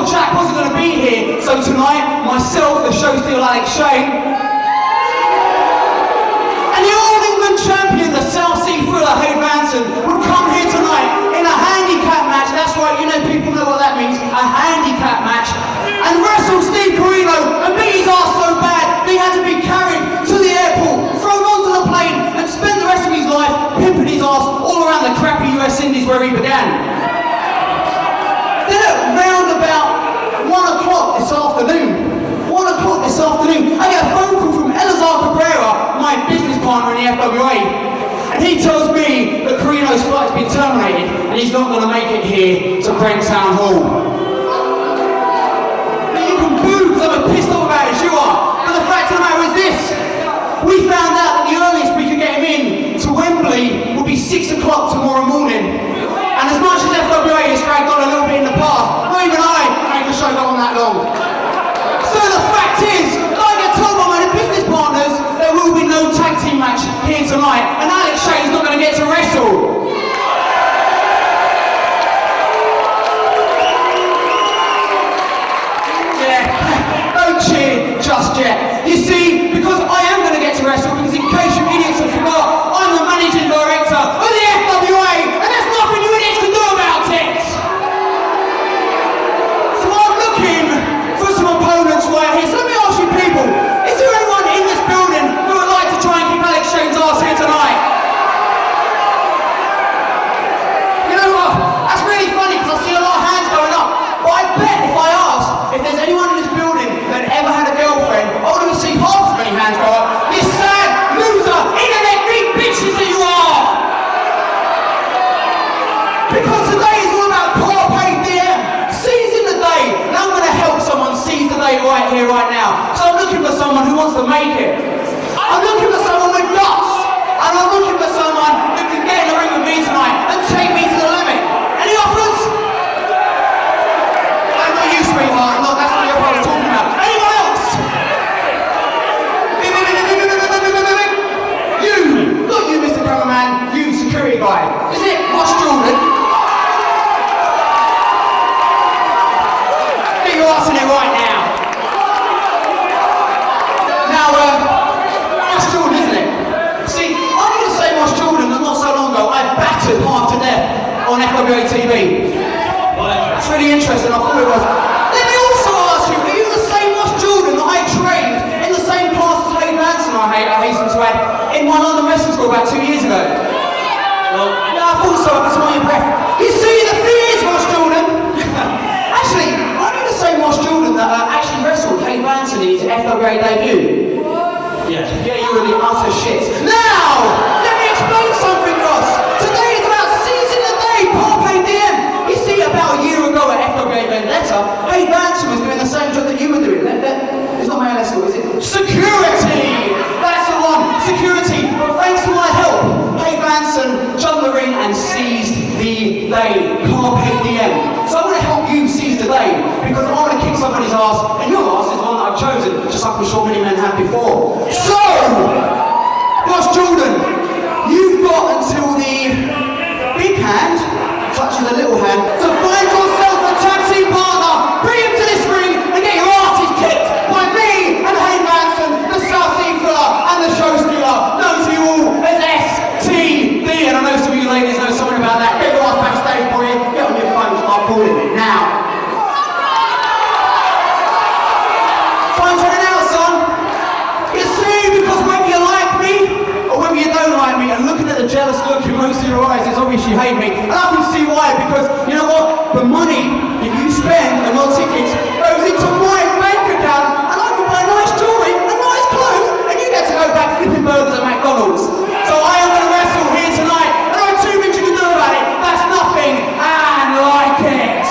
Jack wasn't going to be here, so tonight, myself, the show stealer Alex Shane, and the Old England champion, the South Sea thriller Hade Vansen, would come here tonight in a handicap match. That's right, you know, people know what that means, a handicap match, and wrestle Steve Carino and beat his arse so bad that he had to be carried to the airport, thrown onto the plane, and spend the rest of his life pimping his arse all around the crappy US Indies where he began. Then at round about 1 o'clock this afternoon, I get a phone call from Elazar Cabrera, my business partner in the FWA, and he tells me that Carino's flight's been terminated and he's not going to make it here to Brent Town Hall. Now you can boo because I'm as pissed off about it as you are, but the fact of the matter is this: we found out that the earliest we could get him in to Wembley would be 6 o'clock tomorrow morning. And as much as FWA has dragged on a little bit in the past, not even I make a show go on that long. So the fact is, I get told by my business partners, there will be no tag team match here tonight, and Alex Shane's not going to get to wrestle. Yeah, don't cheer just yet. You see, because I am going to get to wrestle, because in case you idiots have forgot, I'm the managing director of the FWA, and there's nothing you idiots can do about it. So I'm looking for some opponents right here. So let me ask you people, is there anyone in this building who would like to try and kick Alex Shane's arse here tonight? You know what? That's really funny because I see a lot of hands going up. But I bet if I ask if there's anyone in this building that ever had a girlfriend, I would only see half as many hands go up. You sad loser, internet geek bitches that you are! Because today is all about carpe diem, seizing the day, and I'm going to help someone seize the day right here, right now. So I'm looking for someone who wants to make it. I'm looking for someone with guts, and I'm looking for someone who can get in the ring with me tonight and take me to the limit. Any offers? I'm not you, sweetheart. Look, that's not the offer I was talking about. Anyone else? You, not you, Mr. Cameraman, you, security guy. Is it Ross Jordan? You're asking it right now. Now, Ross Jordan, isn't it? See, I need to say Ross Jordan that not so long ago I battered half to death on FWA TV. That's really interesting, I thought it was. Let me also ask you, are you the same Ross Jordan that I trained in the same class as Hade Vansen, I hasten to add, in my London wrestling school about 2 years ago? Well, yeah, I thought so, I can smell your breath. You see, the thing is, Ross Jordan, actually, same Ross Jordan that actually wrestled Hade Vansen in his FWA debut. Yeah, you were the utter shit. Now, let me explain something, Ross. Today is about seizing the day, carpe diem. You see, about a year ago at FWA Vendetta, Hade Vansen was doing the same job that you were doing. It's not my LSO, is it? Security! That's the one, security. But thanks to my help, Hade Vansen jumped the ring and seized the day, carpe diem. So I want to help you seize the day, because I want to kick somebody's ass, and your ass is the one that I've chosen, just like I'm sure many men have before. So, Ross Jordan, you've got until the big hand touches the little hand to find yourself a tag team partner, bring him to this ring, and get your asses kicked by me and Hade Vansen, the South Sea thriller and the show stealer, known to you all as STD. And I know some of you ladies know something about that. Get your ass backstage, boy. Get on your phone and start calling it now. Time for it now, son. You see, because whether you like me or whether you don't like me, and looking at the jealous look in most of your eyes, it's obvious you hate me. And I can see why, because you know what? The money that you spend on your tickets goes into my bank account, and I can buy nice jewelry and nice clothes, and you get to go back flipping burgers at McDonald's. So I am going to wrestle here tonight, and I have 2 things you can do about it. That's nothing, and like it.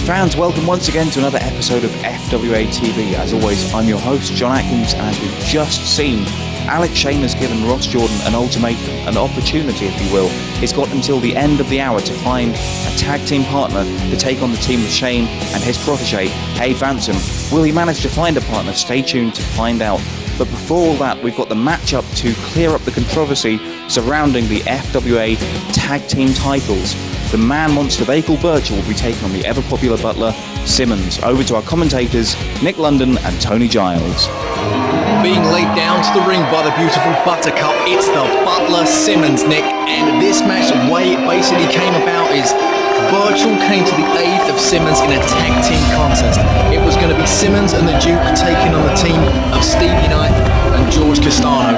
Fans, welcome once again to another episode of FWA TV. As always, I'm your host, John Atkins, and as we've just seen, Alex Shane has given Ross Jordan an ultimatum, an opportunity, if you will. He's got until the end of the hour to find a tag team partner to take on the team of Shane and his protege, Hade Vansen. Will he manage to find a partner? Stay tuned to find out. But before all that, we've got the matchup to clear up the controversy surrounding the FWA tag team titles. The man monster they call Burchill will be taking on the ever-popular butler, Simmons. Over to our commentators, Nick London and Tony Giles. Being laid down to the ring by the beautiful Buttercup, it's the butler Simmons, Nick. And this match, the way it basically came about is Burchill came to the aid of Simmons in a tag team contest. It was going to be Simmons and the Duke taking on the team of Stevie Knight and George Castano.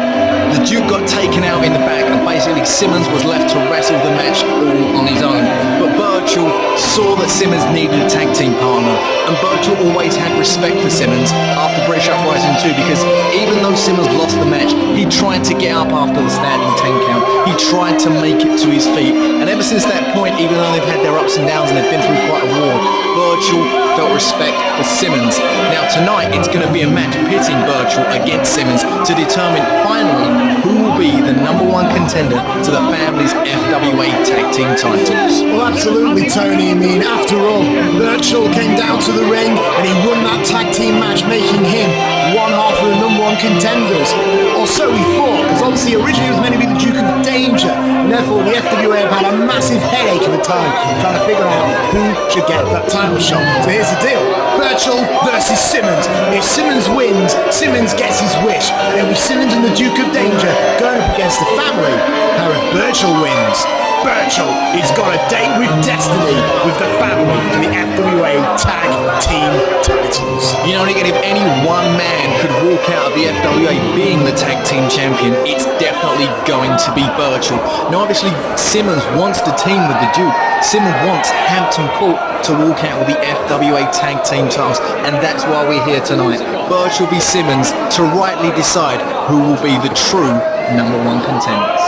The Duke got taken out in the back and basically Simmons was left to wrestle the match all on his own. But Burchill saw that Simmons needed a tag team partner, and Burchill always had respect for Simmons after British Uprising 2, because even though Simmons lost the match, he tried to get up after the standing 10 count. He tried to make it to his feet, and ever since that point, even though they've had their ups and downs and they've been through quite a war, Burchill felt respect for Simmons. Now tonight, it's going to be a match pitting Burchill against Simmons to determine finally who will be the number one contender to the family's FWA tag team titles. Well, absolutely, Tony. I mean, after all, Burchill came down to the ring and he won that tag team match, making him one half of the number one contenders. Or so he thought, because obviously originally it was meant to be the Duke of Danger, and therefore the FWA have had a massive headache of a time trying to figure out who should get that title shot. So here's the deal. Burchill versus Simmons. If Simmons wins, Simmons gets his wish. It'll be Simmons and the Duke of Danger going up against the family. How if Burchill wins, Burchill has got a date with destiny with the family for the FWA tag team titles. You know, Nick, and if any one man could walk out of the FWA being the tag team champion, it's definitely going to be Burchill. Now, obviously, Simmons wants to team with the Duke. Simmons wants Hampton Court to walk out with the FWA tag team titles, and that's why we're here tonight. Burchill v Simmons to rightly decide who will be the true number one contenders.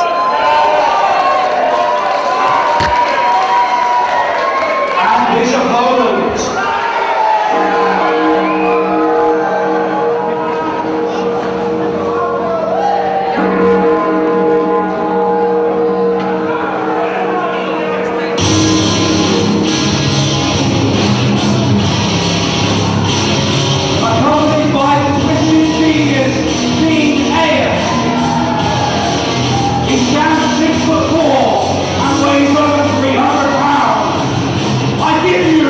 His opponent, accompanied by the Christian genius, Dean Ayers. He stands 6'4" and weighs over 300 pounds. I give you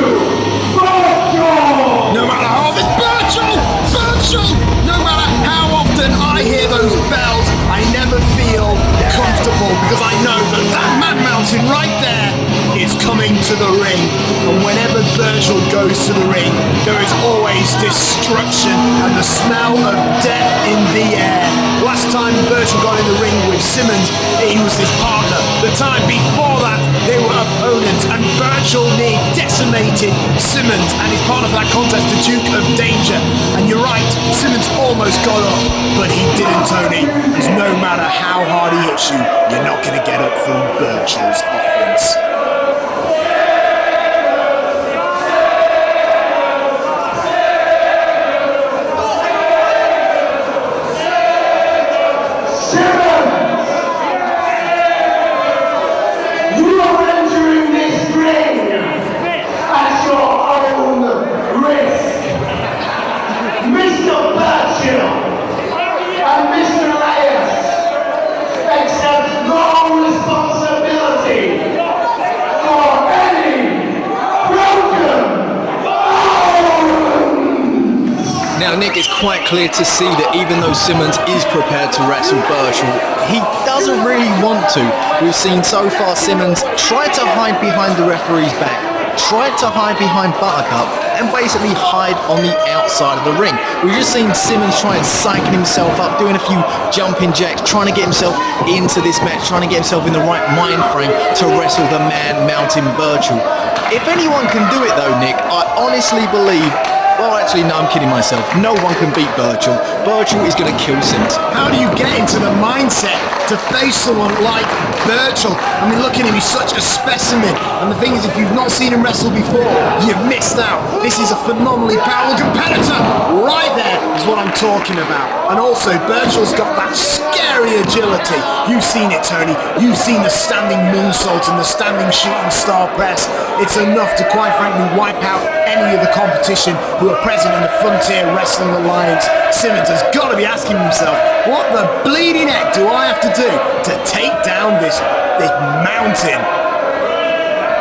Burchill! No matter how often Burchill! No matter how often I hear those bells, I never feel comfortable because I know that man mountain right there is coming to the ring. And whenever Burchill goes to the ring, there is always destruction and the smell of death in the air. Last time Burchill got in the ring with Simmons, he was his partner. The time before that, they were opponents, and Burchill decimated Simmons and his partner for that contest, the Duke of Danger. And you're right, Simmons almost got up, but he didn't, Tony, because no matter how hard he hits you, you're not going to get up from Burchill's offense. Now, Nick, it's quite clear to see that even though Simmons is prepared to wrestle Burchill, he doesn't really want to. We've seen so far Simmons try to hide behind the referee's back, tried to hide behind Buttercup, and basically hide on the outside of the ring. We've just seen Simmons try and psyching himself up, doing a few jumping jacks, trying to get himself into this match, trying to get himself in the right mind frame to wrestle the man mountain Burchill. If anyone can do it though, Nick, I honestly believe Well, actually, no, I'm kidding myself. No one can beat Burchill. Burchill is going to kill Simmons. How do you get into the mindset to face someone like Burchill? I mean, look at him, he's such a specimen. And the thing is, if you've not seen him wrestle before, you've missed out. This is a phenomenally powerful competitor. Right there is what I'm talking about. And also, Burchill's got that scary agility. You've seen it, Tony. You've seen the standing moonsault and the standing shooting star press. It's enough to, quite frankly, wipe out any of the competition who are present in the Frontier Wrestling Alliance. Simmons has got to be asking himself, what the bleeding heck do I have to do to take down this mountain?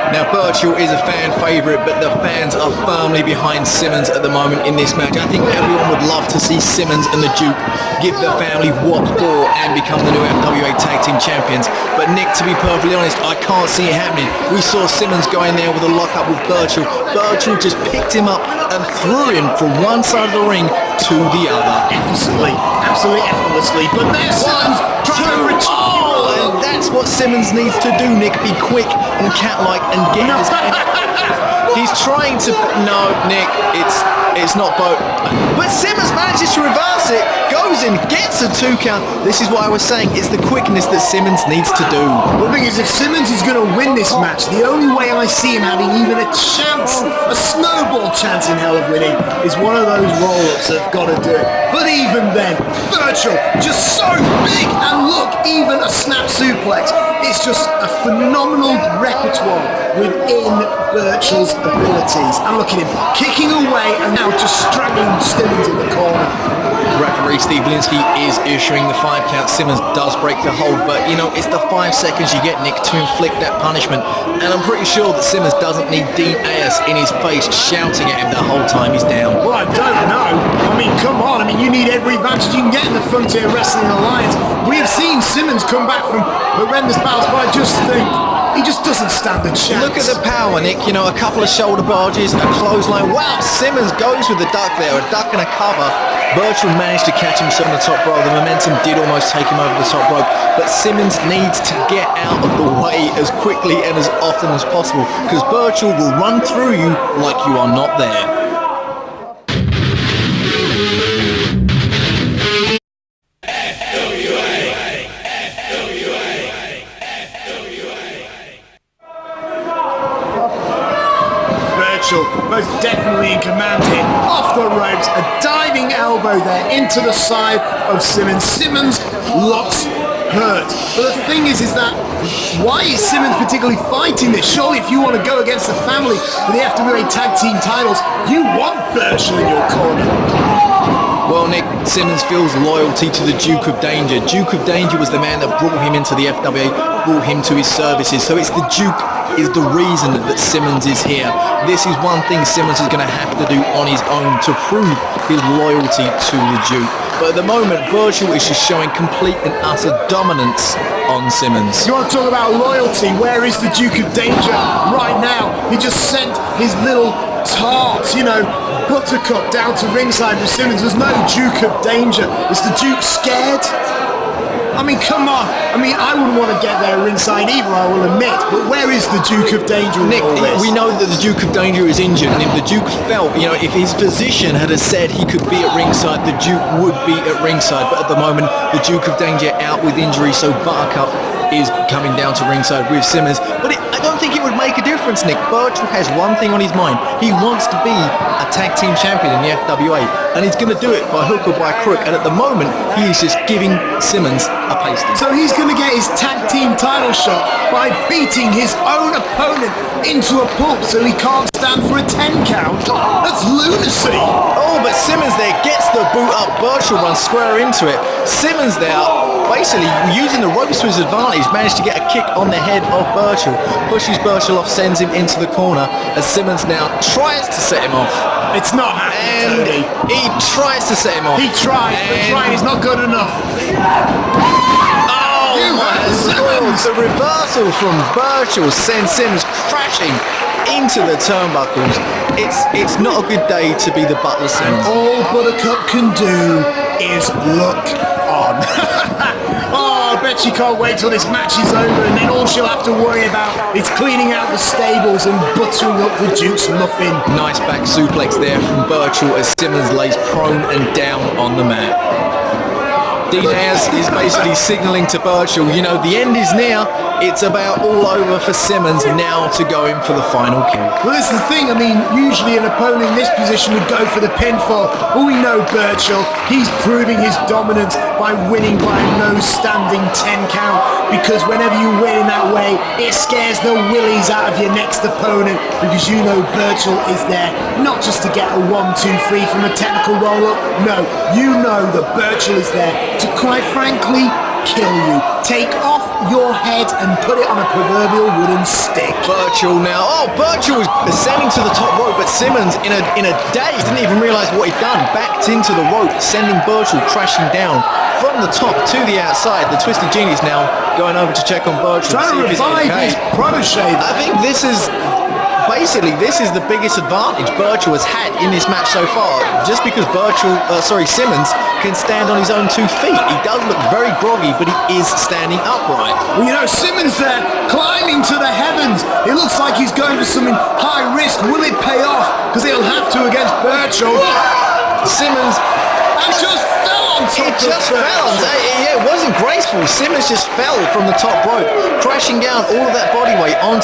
Now, Burchill is a fan favourite, but the fans are firmly behind Simmons at the moment in this match. I think everyone would love to see Simmons and the Duke give the family what for and become the new FWA Tag Team Champions. But Nick, to be perfectly honest, I can't see it happening. We saw Simmons go in there with a lock-up with Burchill. Burchill just picked him up and threw him from one side of the ring to the other. Effortlessly, absolutely effortlessly. But there's Simmons trying to reach. And that's what Simmons needs to do, Nick. Be quick and cat-like and get his head. He's trying to... No, Nick, it's not both. But Simmons manages to reverse it, goes in, gets a 2 count. This is what I was saying. It's the quickness that Simmons needs to do. Well, the thing is, if Simmons is going to win this match, the only way I see him having even a chance, a snowball chance in hell of winning, is one of those roll-ups that have got to do it. But even then, Burchill, just so big, and look, even a snap suplex. It's just a phenomenal repertoire within Burchill's abilities. And look at him, kicking away and now just strangling Simmons in the corner. Referee Steve Linsky is issuing the 5 count. Simmons does break the hold, but you know, it's the 5 seconds you get, Nick, to inflict that punishment. And I'm pretty sure that Simmons doesn't need Dean Ayers in his face shouting at him the whole time he's down. Well, I don't know. I mean, come on. I mean, you need every advantage you can get in the Frontier Wrestling Alliance. We have seen Simmons come back from horrendous battles, but I just think he just doesn't stand a chance. Look at the power, Nick. You know, a couple of shoulder barges, a clothesline. Wow, Simmons goes with the duck there, a duck and a cover. Burchill managed to catch himself on the top rope. The momentum did almost take him over the top rope, but Simmons needs to get out of the way as quickly and as often as possible, because Burchill will run through you like you are not there. Most definitely in command here. Off the ropes, a diving elbow there into the side of Simmons. Simmons looks hurt. But the thing is that why is Simmons particularly fighting this? Surely if you want to go against the family for the FWA Tag Team titles, you want Burchill in your corner. Well, Nick, Simmons feels loyalty to the Duke of Danger. Duke of Danger was the man that brought him into the FWA, brought him to his services. So it's the Duke is the reason that Simmons is here. This is one thing Simmons is going to have to do on his own to prove his loyalty to the Duke. But at the moment, Burchill is just showing complete and utter dominance on Simmons. You want to talk about loyalty? Where is the Duke of Danger right now? He just sent his little tart, buttercup down to ringside with Simmons. There's no Duke of Danger. Is the Duke scared? I mean, come on. I mean, I wouldn't want to get there ringside either, I will admit. But where is the Duke of Danger in Nick, all this? we know that the Duke of Danger is injured, and if the Duke felt, if his physician had said he could be at ringside, the Duke would be at ringside. But at the moment, the Duke of Danger out with injury, so Buttercup is coming down to ringside with Simmons. But I don't think it would make a difference, Nick. Burchill has one thing on his mind. He wants to be a tag team champion in the FWA, and he's going to do it by hook or by crook. And at the moment, he is just giving Simmons a pasting. So he's going to get his tag team title shot by beating his own opponent into a pulp so he can't stand for a 10 count. That's lunacy. Oh, but Simmons there gets the boot up. Burchill runs square into it. Simmons there, basically using the ropes to his advantage, managed to get a kick on the head of Burchill. Pushes Burchill off, sends him into the corner as Simmons now tries to set him off. It's not happening, Tony. He tries to set him off. He tries, but trying is not good enough. Oh my lord! The reversal from Burchill sends Simmons crashing into the turnbuckles. It's not a good day to be the Butler Simmons. All Buttercup can do is look on. Oh, I bet she can't wait till this match is over, and then all she'll have to worry about is cleaning out the stables and buttering up the Duke's muffin. Nice back suplex there from Burchill as Simmons lays prone and down on the mat. Diaz is basically signalling to Burchill, you know, the end is near. It's about all over for Simmons now to go in for the final kill. Well, that's the thing. I mean, usually an opponent in this position would go for the pinfall. But we know Burchill, he's proving his dominance by winning by a no-standing 10 count. Because whenever you win in that way, it scares the willies out of your next opponent. Because you know Burchill is there not just to get a 1-2-3 from a technical roll-up. No, you know that Burchill is there to, quite frankly, kill you. Take off your head and put it on a proverbial wooden stick. Burchill now. Oh, Burchill was ascending to the top rope, but Simmons, in a daze, didn't even realise what he'd done. Backed into the rope, sending Burchill crashing down from the top to the outside. The Twisted Genie's now going over to check on Burchill. Trying to revive his protege. I think this is the biggest advantage Burchill has had in this match so far. Just because Simmons can stand on his own 2 feet. He does look very groggy, but he is standing upright. Well, you know, Simmons there, climbing to the heavens. It looks like he's going for something high risk. Will it pay off? Because he'll have to against Burchill. Simmons... and just fell on top It just of fell. Burchill. Yeah, it wasn't graceful. Simmons just fell from the top rope, crashing down all of that body weight on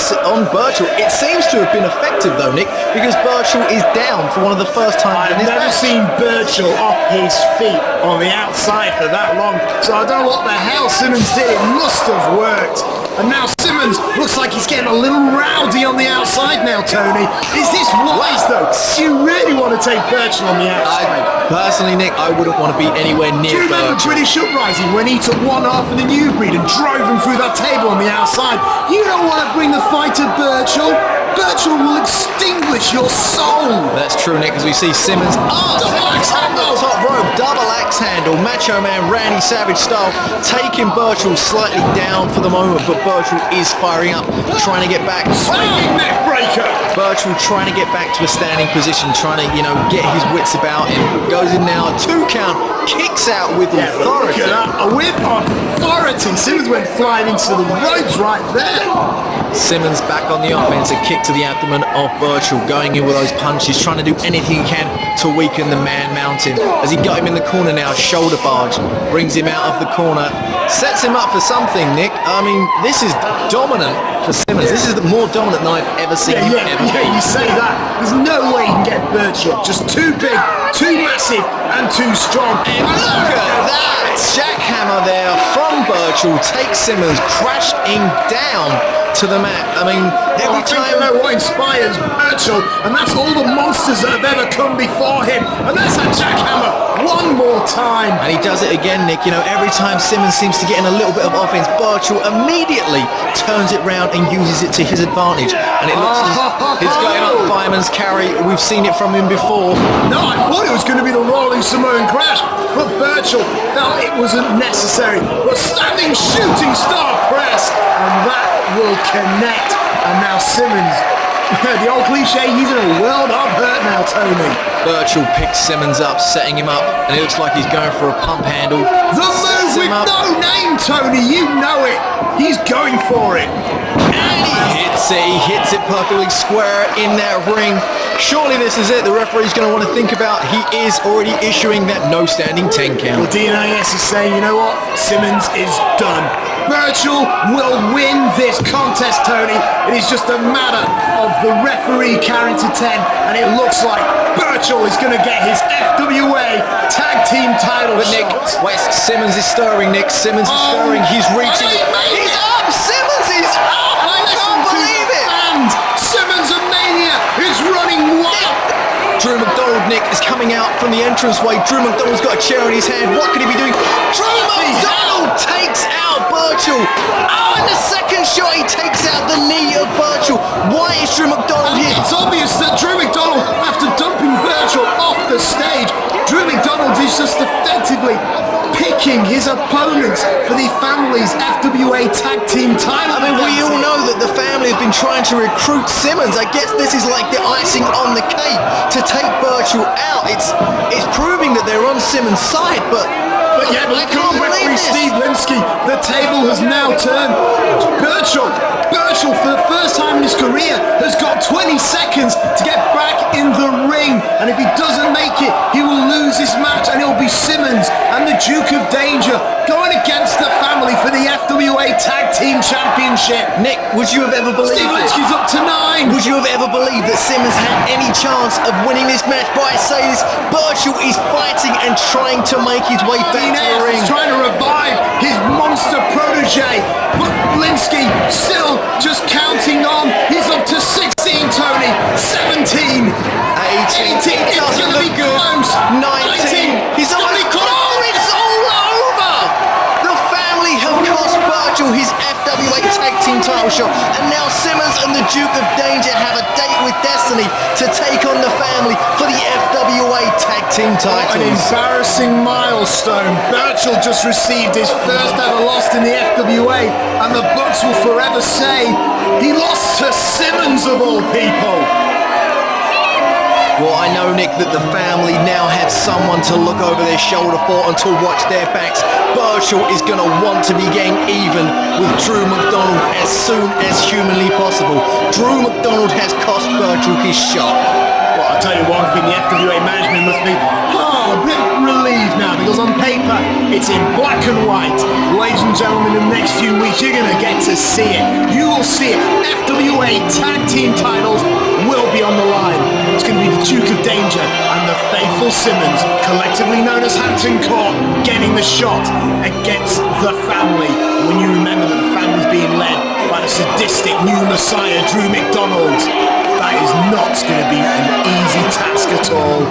Burchill. It seems to have been effective though, Nick, because Burchill is down for one of the first times in I've this never match. seen Burchill off his feet on the outside for that long, so I don't know what the hell Simmons did. It must have worked. And now Simmons looks like he's getting a little rowdy on the outside now, Tony. Is this wise though? Do you really want to take Burchill on the outside? Personally, Nick, I wouldn't want to be anywhere Do near you remember Burchill. British Uprising when he took one half of the new breed and drove him through that table on the outside? You don't want to bring the fight to Burchill. Burchill will extinguish your soul. That's true, Nick, as we see Simmons Double axe handle. top rope, double axe handle, Macho Man Randy Savage style, taking Burchill slightly down for the moment, but Burchill is firing up, trying to get back. Swinging neck breaker. Burchill trying to get back to a standing position, trying to, get his wits about him. Goes in now, 2 count, kicks out with authority. Look at that. With authority. Simmons went flying into the ropes right there. Simmons back on the offense, a kick to the abdomen of Burchill, going in with those punches, trying to do anything he can to weaken the Man Mountain. As he got him in the corner now, shoulder barge, brings him out of the corner, sets him up for something, Nick. I mean, this is dominant for Simmons. This is the more dominant than I've ever seen him ever be. You say that. There's no way he can get Burchill. Just too big, too massive, and too strong. And look at that! Jackhammer there from Burchill takes Simmons crashing down to the mat. I mean, every I think I know what inspires Burchill, and that's all the monsters that have ever come before him. And there's that jackhammer one more time. And he does it again, Nick. Every time Simmons seems to get in a little bit of offense, Burchill immediately turns it round and uses it to his advantage. And it looks as it's going up Fireman's carry. We've seen it from him before. No, I thought it was going to be the rolling Samoan crash, but Burchill felt it wasn't necessary. But standing shooting star press, and that will connect. And now Simmons, the old cliche, he's in a world of hurt now, Tony. Burchill picks Simmons up, setting him up, and it looks like he's going for a pump handle. The move with no name, Tony, you know it. He's going for it. And he hits it perfectly square in that ring. Surely this is it. The referee's going to want to think about. He is already issuing that no standing 10 count. Well, DNAS is saying, you know what? Simmons is done. Burchill will win this contest, Tony. It is just a matter of the referee carrying to 10, and it looks like Burchill is going to get his FWA tag team title But Nick, shot. West Simmons is stirring, Nick. Simmons is stirring. He's reaching it. He's up! Simmons is up! I can't believe it! And Simmons of Mania is running wild. Drew McDonald, Nick, is coming out from the entranceway. Drew McDonald's got a chair in his hand. What could he be doing? Drew McDonald takes out Burchill. Oh, in the second shot, he takes out the knee of Burchill. Why is Drew McDonald here? It's obvious that Drew McDonald, after dumping Burchill off the stage, Drew McDonald is just effectively picking his opponents for the family's FWA tag team title. I mean, we all know that the family have been trying to recruit Simmons. I guess this is like the icing on the cake to to take Burchill out. It's proving that they're on Simmons' side, but yeah, I can't believe this. Steve Linsky, the table has now turned. Burchill, for the first time in his career, has got 20 seconds to get back in the ring. And if he doesn't make it, he will lose this match, and it'll be Simmons and the Duke of Danger going against the family for the FWA Tag Team Championship. Nick, would you have ever believed Steve it? Linsky's up to 9. Would you have ever believed that Simmons had any chance of winning this match? But I say this, Burchill is fighting and trying to make his way back to the ring. He's trying to revive his monster protege, but Linsky still just counting on. He's up to 16, Tony. 17. 18. It doesn't look good. Close. 19. He's only close. Oh, it's all over. The family have cost Burchill his FWA Tag Team title shot, and now Simmons and the Duke of Danger have a date with Destiny to take on the family for the FWA Tag Team titles. An embarrassing milestone. Burchill just received his first ever loss in the FWA, and the books will forever say he lost to Simmons of all people. Well, I know, Nick, that the family now have someone to look over their shoulder for and to watch their backs. Burchill is going to want to be getting even with Drew McDonald as soon as humanly possible. Drew McDonald has cost Burchill his shot. Well, I'll tell you one thing, the FWA management must be a bit relieved now, because on paper it's in black and white. Ladies and gentlemen, in the next few weeks you're going to get to see it. You will see it. FWA Tag Team titles will be on the line. It's going to be the Duke of Danger and the faithful Simmons, collectively known as Hampton Court, getting the shot against the family. When you remember that the family's being led by the sadistic new messiah, Drew McDonald, that is not going to be an easy task at all.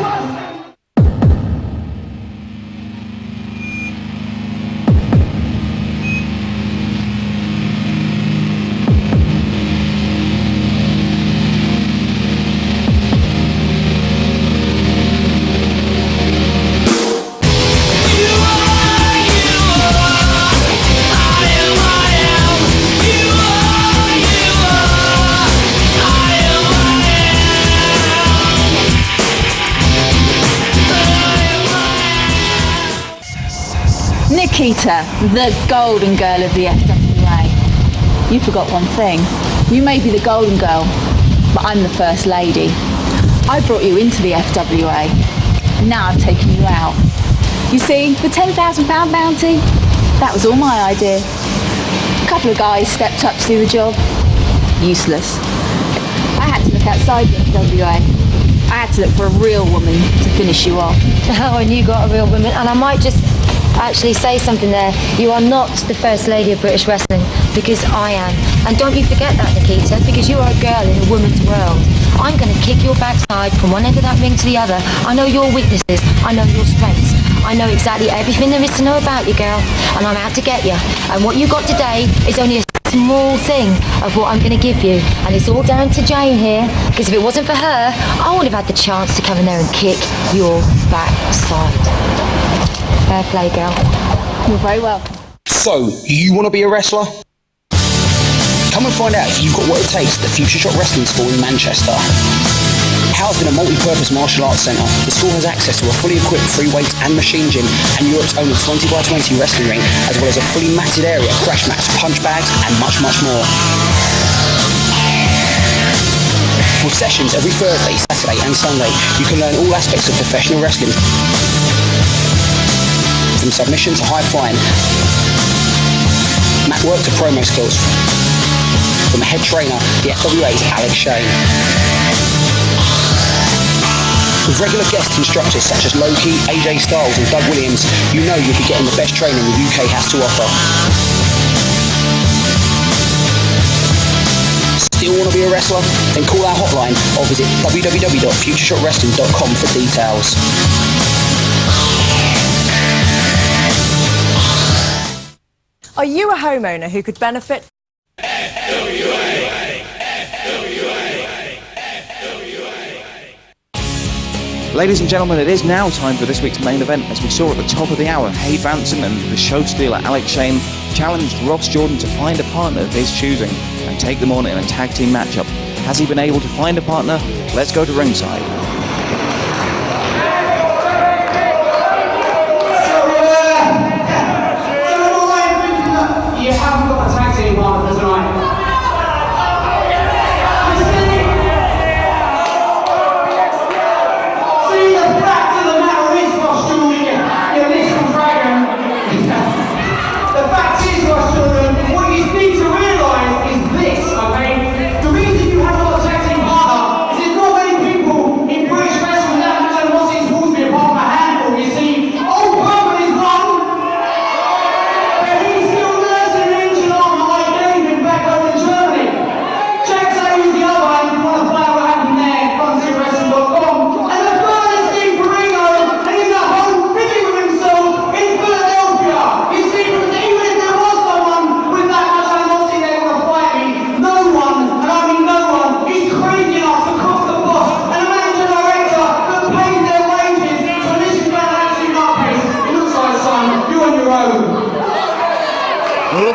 Nikita, the golden girl of the FWA. You forgot one thing. You may be the golden girl, but I'm the first lady. I brought you into the FWA. Now I've taken you out. You see, the £10,000 bounty, that was all my idea. A couple of guys stepped up to do the job. Useless. I had to look outside the FWA. I had to look for a real woman to finish you off. Oh, and you got a real woman. And I might just actually say something there. You are not the first lady of British wrestling, because I am. And don't you forget that, Nikita, because you are a girl in a woman's world. I'm going to kick your backside from one end of that ring to the other. I know your weaknesses. I know your strengths. I know exactly everything there is to know about you, girl. And I'm out to get you. And what you got today is only a small thing of what I'm going to give you. And it's all down to Jane here, because if it wasn't for her, I wouldn't have had the chance to come in there and kick your backside. Fair play, girl. You're very welcome. So, you want to be a wrestler? Come and find out if you've got what it takes at the Future Shot Wrestling School in Manchester. Housed in a multi-purpose martial arts centre, the school has access to a fully equipped free weights and machine gym and Europe's only 20x20 wrestling ring, as well as a fully matted area, crash mats, punch bags and much, much more. With sessions every Thursday, Saturday and Sunday, you can learn all aspects of professional wrestling, from submission to high flying, mat work to promo skills. From the head trainer, the FWA's Alex Shane. With regular guest instructors such as Loki, AJ Styles and Doug Williams, you know you'll be getting the best training the UK has to offer. Still want to be a wrestler? Then call our hotline or visit www.futureshotwrestling.com for details. Are you a homeowner who could benefit? Ladies and gentlemen, it is now time for this week's main event. As we saw at the top of the hour, Hade Vansen and the show stealer Alex Shane challenged Ross Jordan to find a partner of his choosing and take them on in a tag team matchup. Has he been able to find a partner? Let's go to ringside.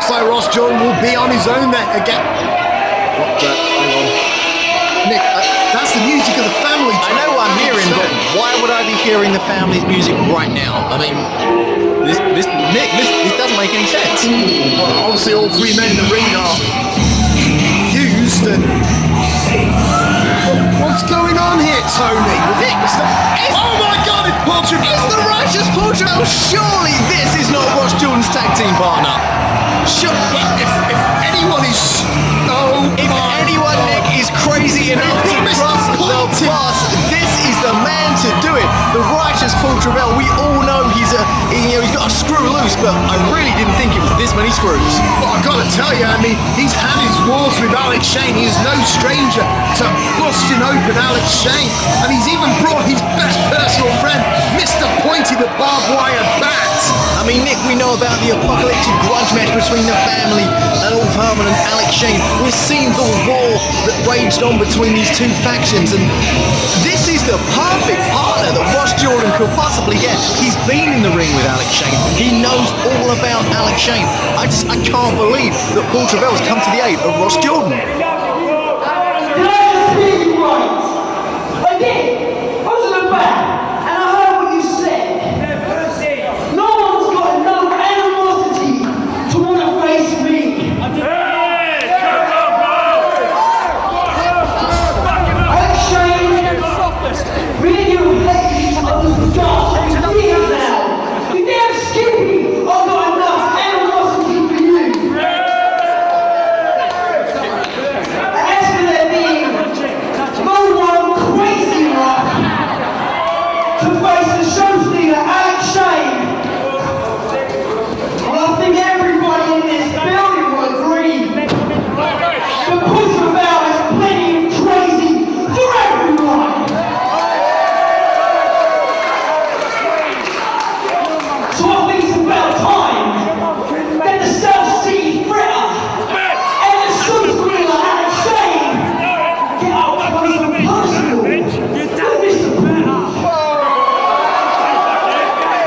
looks like Ross Jordan will be on his own there again. Hang on. Nick, that's the music of the family. I know what I'm hearing, but why would I be hearing the family's music right now? I mean, this doesn't make any sense. Well, obviously all three men in the ring are confused and... What's going on here, Tony? Oh my God, it's Burchill! It's the righteous Burchill! Surely this is not Ross Jordan's tag team partner. If anyone is... If anyone, Nick, is crazy enough to cross the bus, this is the man to do it. The righteous Travell. We all know he's got a screw loose, but I really didn't think it was this many screws. Well, I've got to tell you, I mean, he's had his wars with Alex Shane. He is no stranger to busting open Alex Shane, and he's even brought his best personal friend, Mr. Pointy the Barbed Wire Bat. I mean, Nick, we know about the apocalyptic grudge match between the family and Ulf Herman and Alex Shane. We've seen the war that raged on between these two factions, and this is the perfect partner that Ross Jordan could possibly get. He's been in the ring with Alex Shane. He knows all about Alex Shane. I can't believe that Travell's come to the aid of Ross Jordan. Did I just hear you right? I did. I was in the back, and I heard what you said. No one's got enough animosity to want to face me. Alex Shane, me and you hate each other for gosh, years now. You damn skippy. I've got enough animosity for you. As for there being no one crazy enough to face the show stealer Alex Shane, well, I think everybody in this building will agree that Travell is plenty of crazy for everyone. So I think it's about time that the South City Fritter and the show stealer Alex Shane get up close and personal with Mr. Better.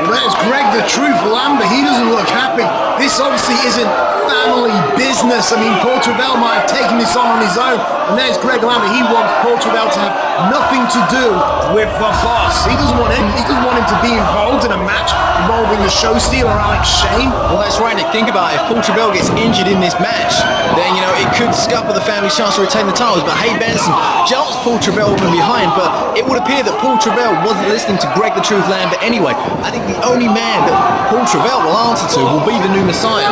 Well, there's Greg the Truth Lambert. He doesn't look happy. This obviously isn't family business. I mean, Travell might have taken this on his own. And there's Greg Lambert. He wants Travell to have nothing to do with the boss. He doesn't want him to be involved in a match involving the show stealer Alex Shane. Well, that's right, Nick. Think about it. If Travell gets injured in this match, then, it could scupper the family's chance to retain the titles. But Hade Vansen jumps Travell from behind. But it would appear that Travell wasn't listening to Greg the Truth Lambert anyway. I think the only man that Travell will answer to will be the new Messiah,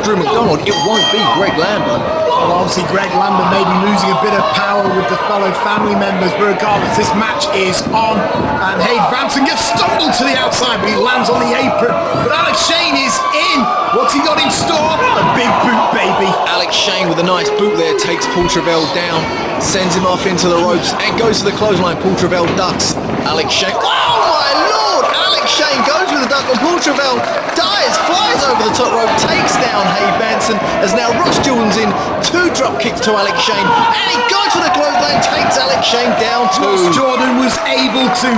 Drew McDonald. It won't be Greg Lambert. Well, obviously Greg Lambert may be losing a bit of power with the fellow family members, but regardless, this match is on, and Hade Vansen gets stumbled to the outside, but he lands on the apron. But Alex Shane is in. What's he got in store? A big boot, baby. Alex Shane with a nice boot there takes Travell down, sends him off into the ropes, and goes to the clothesline. Travell ducks. Alex Shane. Oh my lord! Alex Shane goes with the duck, and Travell dives, flies over the top rope, takes down Hade Vansen, as now Ross Jordan's in. 2 drop kicks to Alex Shane, and he goes for the clothesline, takes Alex Shane down too. Ross Jordan was able to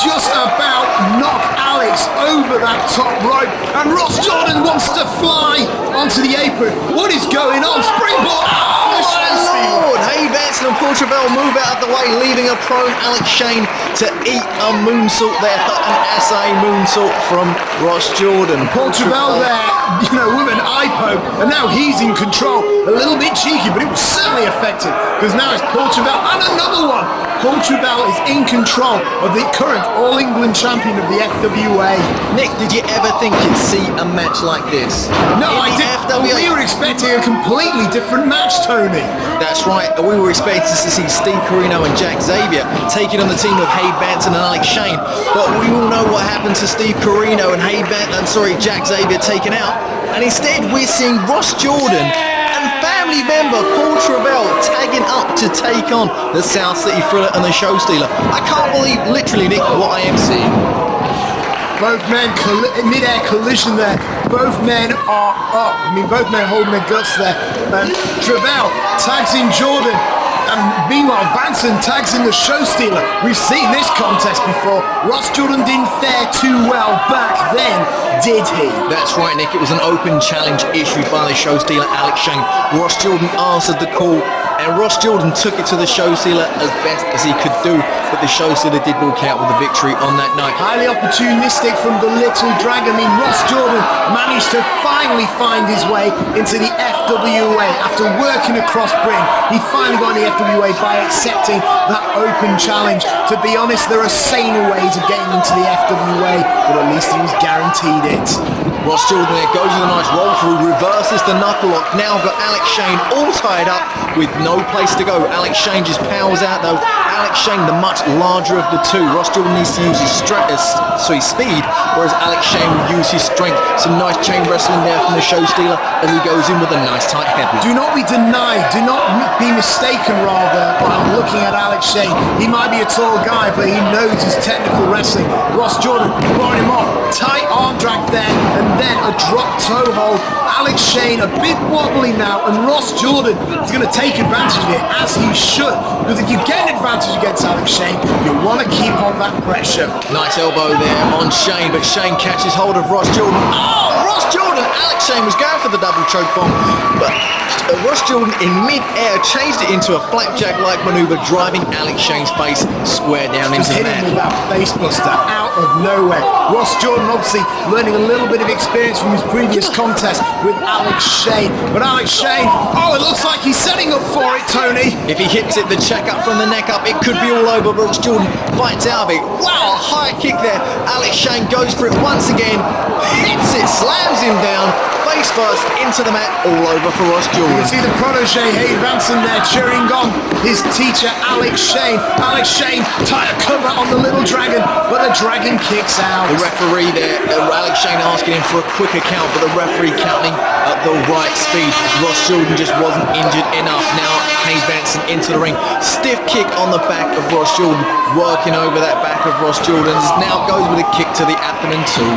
just about knock Alex over that top rope, and Ross Jordan wants to fly onto the apron. What is going on? Springboard! Oh my lord! Hade Vansen and Travell move out of the way, leaving a prone Alex Shane to eat a moonsault there, an SA moonsault from Ross Jordan. Travell there, with an eye poke, and now he's in control. A little bit cheeky, but it was certainly effective, because now it's Travell, and another one. Travell is in control of the current All-England champion of the FWA. Nick, did you ever think you'd see a match like this? No, I didn't. We were expecting a completely different match, Tony. That's right. We were expecting to see Steve Corino and Jack Xavier taking on the team of Hade Vansen and Alex Shane. But we all know what happened to Steve Corino and Jack Xavier taken out. And instead, we're seeing Ross Jordan and family member Travell tagging up to take on the South City Thriller and the Show Stealer. I can't believe, literally, Nick, what I am seeing. Both men, mid-air collision there. Both men are up. I mean, both men holding their guts there. And Travell tags in Jordan. And meanwhile, Vansen tags in the show stealer. We've seen this contest before. Ross Jordan didn't fare too well back then, did he? That's right, Nick. It was an open challenge issued by the show stealer Alex Shane. Ross Jordan answered the call, and Ross Jordan took it to the show stealer as best as he could do, but the show stealer did walk out with a victory on that night. Highly opportunistic from the little dragon. I mean, Ross Jordan managed to finally find his way into the FWA. After working across Britain, he finally got in the FWA by accepting that open challenge. To be honest, there are saner ways of getting into the FWA, but at least he was guaranteed it. Ross Jordan there goes with a nice roll through, reverses the knuckle lock. Now got Alex Shane all tied up with no place to go. Alex Shane just powers out though. Alex Shane, the much larger of the two. Ross Jordan needs to use his speed, whereas Alex Shane will use his strength. Some nice chain wrestling there from the show stealer as he goes in with a nice tight headlock. Do not be denied, do not be mistaken rather by looking at Alex Shane. He might be a tall guy, but he knows his technical wrestling. Ross Jordan blowing him off. Tight arm drag there, and then a drop toe hold. Alex Shane a bit wobbly now, and Ross Jordan is going to take advantage of it, as he should. Because if you get an advantage against Alex Shane, you want to keep on that pressure. Nice elbow there on Shane, but Shane catches hold of Ross Jordan. Oh, Ross Jordan! Alex Shane was going for the double choke bomb, but Ross Jordan in mid-air changed it into a flapjack-like maneuver, driving Alex Shane's face square down into the mat. Just hit him with that face buster out of nowhere. Ross Jordan obviously learning a little bit of experience from his previous contest with Alex Shane. But Alex Shane, oh, it looks like he's setting up for it, Tony. If he hits it, the check up from the neck up, it could be all over. Ross Jordan fights out of it. Wow, a high kick there. Alex Shane goes for it once again, hits it, slams him down, face first into the mat, all over for Ross Jordan. You can see the protege Hade Vansen there cheering on his teacher Alex Shane. Alex Shane tied a cover on the little dragon, but the dragon kicks out. The referee there, Alex Shane asking him for a quicker count, but the referee counting at the right speed. Ross Jordan just wasn't injured enough. Now Hade Vansen into the ring. Stiff kick on the back of Ross Jordan, working over that back of Ross Jordan. Now goes with a kick to the abdomen too.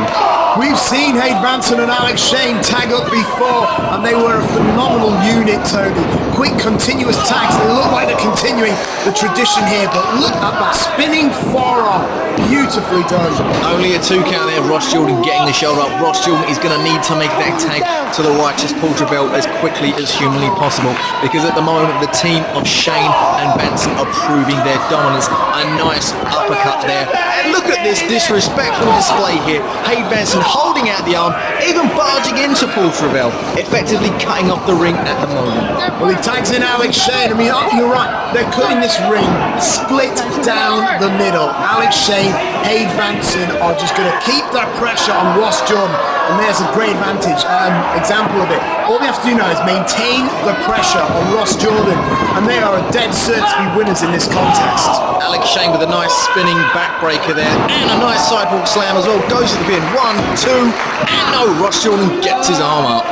We've seen Hade Vansen and Alex Shane tag up before, and they were a phenomenal unit, Tony. Quick, continuous tags. They look like they're continuing the tradition here, but look at that spinning forearm. Beautifully done. Only a 2 count there. Ross Jordan getting the shoulder up. Ross Jordan is going to need to make that tag to the righteous Paul Travell as quickly as humanly possible, because at the moment the team of Shane and Vansen are proving their dominance. A nice uppercut there. And look at this disrespectful display here. Hade Vansen holding out the arm, even barging into Paul Travell, effectively cutting off the ring at the moment. Well, he tags in Alex Shane. I mean, you're right. They're cutting this ring split down the middle. Alex Shane, Hade Vansen are just going to keep that pressure on Ross Jordan. And there's a great example of it. All they have to do now is maintain the pressure on Ross Jordan, and they are a dead cert to be winners in this contest. Alex Shane with a nice spinning backbreaker there, and a nice sidewalk slam as well. Goes to the pin. 1, 2, and no, Ross Jordan gets his arm up.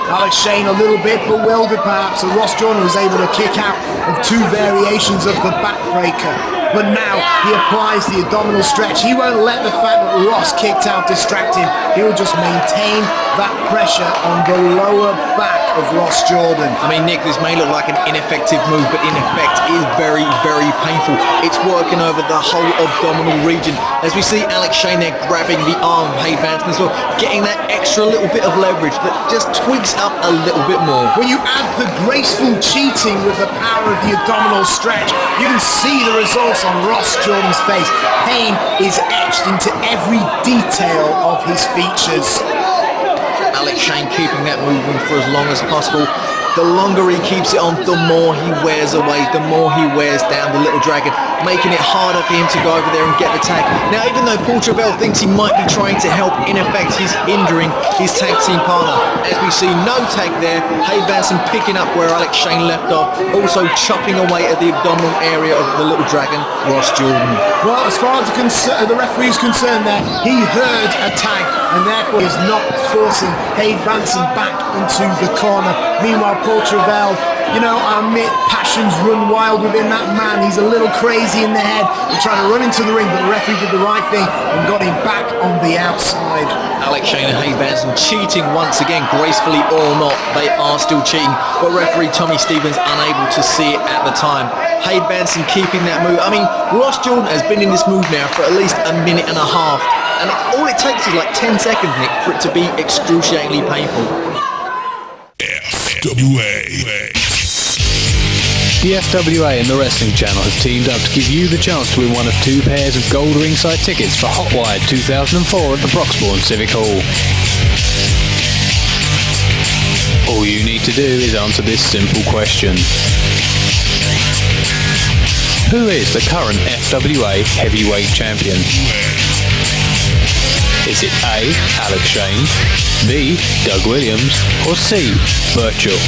Alex Shane a little bit bewildered perhaps, so Ross Jordan was able to kick out of 2 variations of the backbreaker. But now he applies the abdominal stretch. He won't let the fact that Ross kicked out distract him. He'll just maintain that pressure on the lower back of Ross Jordan. I mean, Nick, this may look like an ineffective move, but in effect is very, very painful. It's working over the whole abdominal region. As we see Alex Shane there grabbing the arm of Hade Vansen as well, getting that extra little bit of leverage that just tweaks up a little bit more. When you add the graceful cheating with the power of the abdominal stretch, you can see the results on Ross Jordan's face. Pain is etched into every detail of his features. Alex Shane keeping that movement for as long as possible. The longer he keeps it on, the more he wears away, the more he wears down the little dragon, making it harder for him to go over there and get the tag. Now, even though Paul Travell thinks he might be trying to help, in effect he's hindering his tag team partner. As we see no tag there, Hade Vansen picking up where Alex Shane left off, also chopping away at the abdominal area of the little dragon, Ross Jordan. Well, as far as the referee is concerned there, he heard a tag, and therefore is not forcing Hade Vansen back into the corner. Meanwhile, Paul Travell. You know, I admit passions run wild within that man. He's a little crazy in the head. He's trying to run into the ring, but the referee did the right thing and got him back on the outside. Alex Shane and Hade Vansen cheating once again, gracefully or not, they are still cheating, but referee Tommy Stevens unable to see it at the time. Hade Vansen keeping that move. I mean, Ross Jordan has been in this move now for at least a minute and a half, and all it takes is like 10 seconds, Nick, for it to be excruciatingly painful. FWA. The FWA and the Wrestling Channel have teamed up to give you the chance to win one of 2 pairs of gold ringside tickets for Hotwired 2004 at the Broxbourne Civic Hall. All you need to do is answer this simple question. Who is the current FWA Heavyweight Champion? Is it A. Alex Shane, B. Doug Williams, or C. Burchill?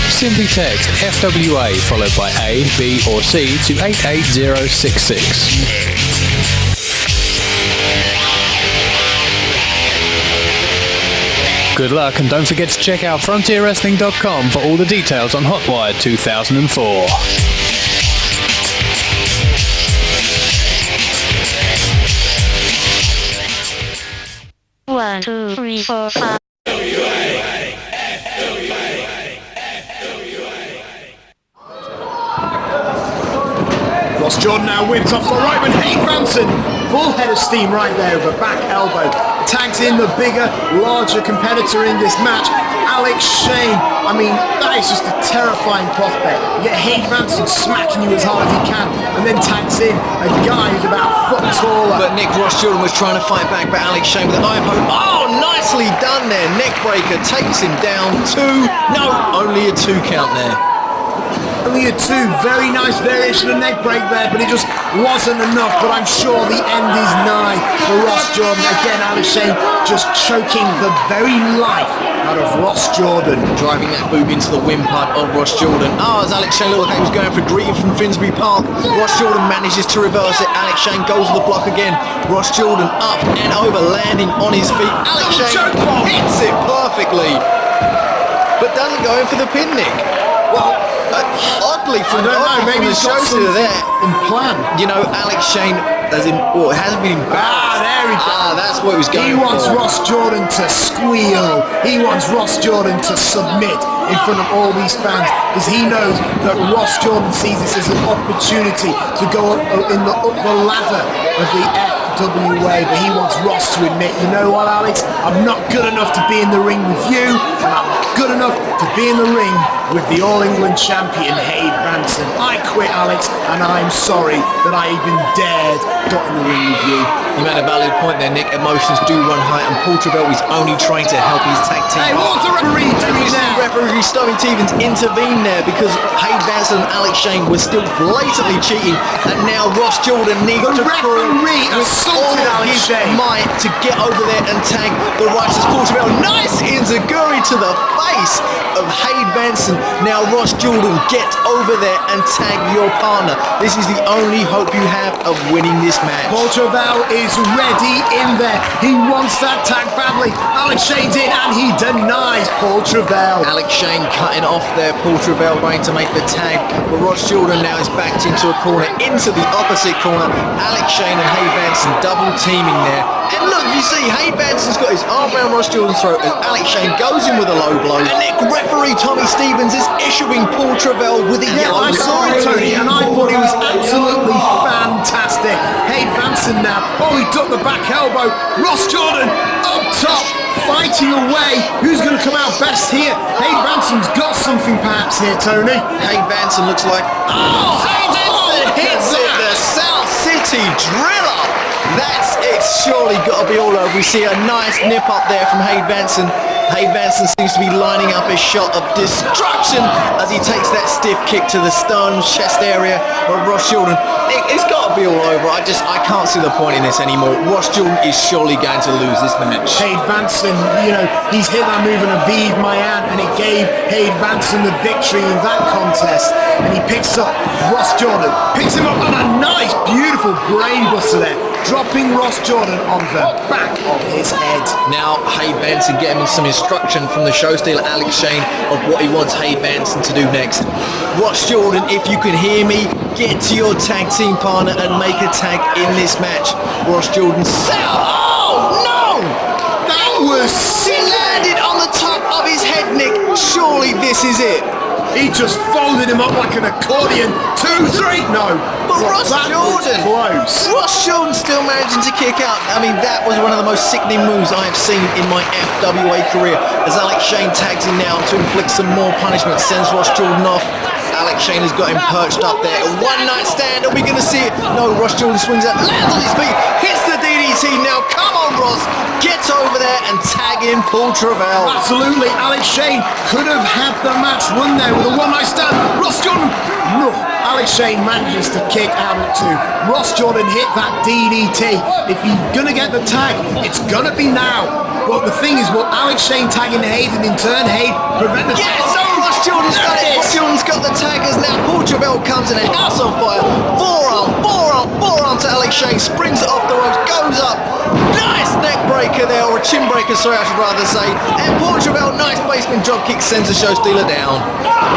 Simply text FWA followed by A, B or C to 88066. Good luck, and don't forget to check out frontierwrestling.com for all the details on Hotwired 2004. 1, 2, 3, 4, 5. Ross Jordan now whips off the right, but Hade Vansen, full head of steam right there with a back elbow. Tags in the bigger, larger competitor in this match, Alex Shane. I mean, that is just a terrifying prospect. Yet Hade Vansen smacking you as hard as he can, and then tags in a guy who's about a foot taller. But Nick, Ross Jordan was trying to fight back, but Alex Shane with an eye poke. Oh, nicely done there. Neck breaker takes him down. 2. No, only a 2 count there. Only a 2, very nice variation of neck break there, but it just wasn't enough. But I'm sure the end is nigh for Ross Jordan. Again, Alex Shane just choking the very life out of Ross Jordan. Driving that boob into the windpipe of Ross Jordan. Oh, as Alex Shane looked like he was going for green from Finsbury Park. Ross Jordan manages to reverse it. Alex Shane goes to the block again. Ross Jordan up and over, landing on his feet. Alex Shane hits it perfectly, but doesn't go in for the pin, Nick. Well, oddly from the show to there, in plan. You know, Alex Shane, as in, well, it hasn't been embarrassed. There he goes. That's what he was going for. He wants for. Ross Jordan to squeal. He wants Ross Jordan to submit in front of all these fans, because he knows that Ross Jordan sees this as an opportunity to go up in the upper ladder of the FWA, but he wants Ross to admit, you know what, Alex, I'm not good enough to be in the ring with you, and I'm not good enough to be in the ring with the All-England champion, Hade Vansen. I quit, Alex, and I'm sorry that I even dared got in the ring with you. You made a valid point there, Nick. Emotions do run high, and Paul Travell is only trying to help his tag team. Hey, what's the referee doing there? Referee Tommy Stevens intervened there because Hade Vansen and Alex Shane were still blatantly cheating, and now Ross Jordan needs to referee assaulted Alex Shane might to get over there and tag the righteous Paul Travell. Nice enziguri to the face of Hade Vansen. Now Ross Jordan, get over there and tag your partner. This is the only hope you have of winning this match. Paul Travell is ready in there. He wants that tag badly. Alex Shane's in and he denies Paul Travell. Alex Shane cutting off there. Paul Travell going to make the tag, but Ross Jordan now is backed into a corner, into the opposite corner. Alex Shane and Hade Vansen double teaming there. And look, you see, Hade Vansen's got his arm around Ross Jordan's throat as Alex Shane goes in with a low blow. And Nick, referee Tommy Stevens is issuing Paul Travell with a yellow I saw it, Tony, and I thought he was absolutely fantastic. Hade Vansen now. Oh, he ducked the back elbow. Ross Jordan up top, fighting away. Who's going to come out best here? Hade Vansen's got something perhaps here, Tony. Hade Vansen looks like... Oh, Hade Vansen hits it, the South City Driller. It's surely got to be all over. We see a nice nip up there from Hade Vansen. Hade Vansen seems to be lining up a shot of destruction as he takes that stiff kick to the sternum chest area of Ross Jordan. It's got to be all over. I can't see the point in this anymore. Ross Jordan is surely going to lose this match. Hade Vansen, you know, he's hit that move in a Vive Mayan, and it gave Hade Vansen the victory in that contest. and he picks up Ross Jordan. Picks him up on a nice, beautiful brainbuster there, dropping Ross Jordan on the back of his head. Now, Hade Vansen getting some instruction from the show stealer Alex Shane of what he wants Hade Vansen to do next. Ross Jordan, if you can hear me, get to your tag team partner and make a tag in this match. Ross Jordan, oh no! That was He landed on the top of his head, Nick. Surely this is it. He just folded him up like an accordion. 2, 3, no. But Ross Jordan, close. Ross Jordan still managing to kick out. I mean, that was one of the most sickening moves I have seen in my FWA career. As Alex Shane tags him now to inflict some more punishment, sends Ross Jordan off. Alex Shane has got him perched up there. A one-night stand. Are we going to see it? No, Ross Jordan swings out, lands on his feet, hits the DDT. Now, come on, Ross. Gets over there and tag in Paul Travell. Absolutely. Alex Shane could have had the match won there with a one-night stand. Ross Jordan. No. Alex Shane manages to kick out at 2. Ross Jordan hit that DDT. If he's going to get the tag, it's going to be now. But the thing is, will Alex Shane tagging Hade and in turn Hade prevent the... Yes! Oh, Ross Jordan's got it! Ross Jordan's got the taggers now. Paul Travell comes in, a house on fire. Forearm to Alex Shane. Springs it off the ropes, goes up. Nice neck breaker there, or a chin breaker, sorry, I should rather say. And Paul Travell, nice basement drop kick, sends the show stealer down.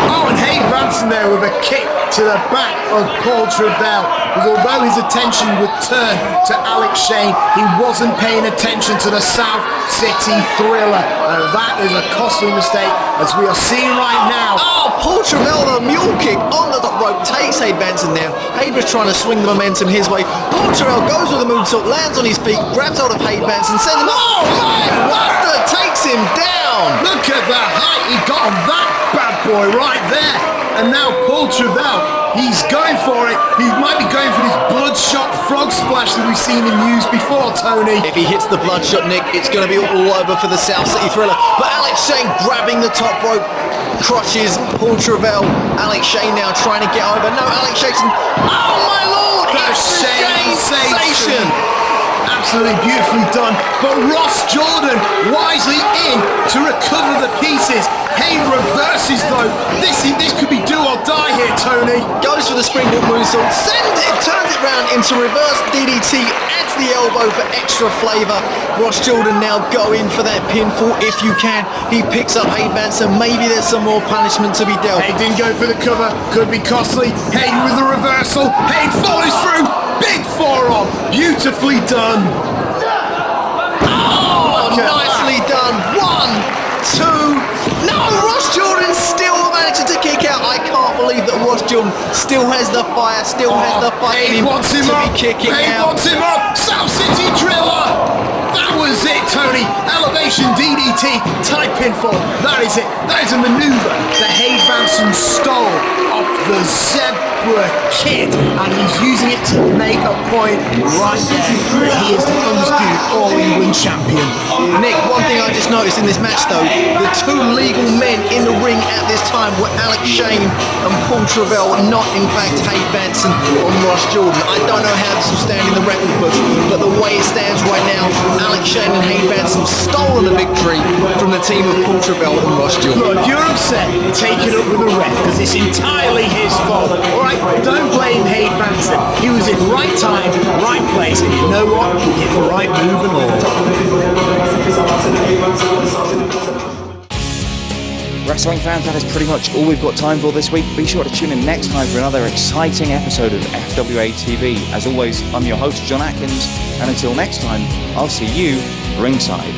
Oh, and Hade Vansen there with a kick to the back of Paul Travell. Because although his attention would turn to Alex Shane, he wasn't paying attention to the South City Thriller. And that is a costly mistake, as we are seeing right now. Oh, Paul Travell, the mule kick on the top rope, takes Hade Vansen down. Hade was trying to swing the momentum his way. Paul Travell goes with the moonsault, lands on his feet, grabs hold of Hade Vansen, sends him up. Oh, Buster takes him down. Look at the height he got on that bad boy right there. And now Paul Travell, he's going for it. He might be going for this bloodshot frog splash that we've seen him use before, Tony. If he hits the bloodshot, Nick, it's going to be all over for the South City Thriller. But Alex Shane grabbing the top rope, crushes Paul Travell. Alex Shane now trying to get over. No, Alex Shane. Oh my lord! It's the Shane sensation. Absolutely beautifully done. But Ross Jordan wisely in to recover the pieces. Hade reverses though. This could be do or die here, Tony. Goes for the springboard moonsault, sends it, turns it round into reverse DDT, adds the elbow for extra flavour. Ross Jordan now going for that pinfall if you can. He picks up Hade Vansen. Maybe there's some more punishment to be dealt. Hade didn't go for the cover. Could be costly. Hade with the reversal. Hade follows through. Big forearm. Beautifully done. Oh, nicely done. 1, 2. No, Ross Jordan still managing to kick out. I can't believe that Ross Jordan still has the fire, has the fight in him wants him to up. be kicking Hade out. wants him up. South City Driller. That was it, Tony. Elevation DDT, type pinfall. That is it. That is a maneuver that Hade Vansen stole off the Zebra Kid, and he's using it to make a point right there. He is the undisputed All-England champion. Nick, one thing I just noticed in this match though, the 2 legal men in the ring at this time were Alex Shane and Paul Travell, not in fact Hade Vansen or Ross Jordan. I don't know how this will stand in the record books, but the way it stands right now, Alex Shane and Hade Vansen stolen the victory from the team of Paul Travell and Ross Jordan. Look, if you're upset, take it up with the ref, because it's entirely his fault. Alright, don't blame Hade Vansen. He was in right time, right place, and you know what? He hit the right move and all. Wrestling fans, that is pretty much all we've got time for this week. Be sure to tune in next time for another exciting episode of FWA TV. As always, I'm your host, John Atkins, and until next time, I'll see you ringside.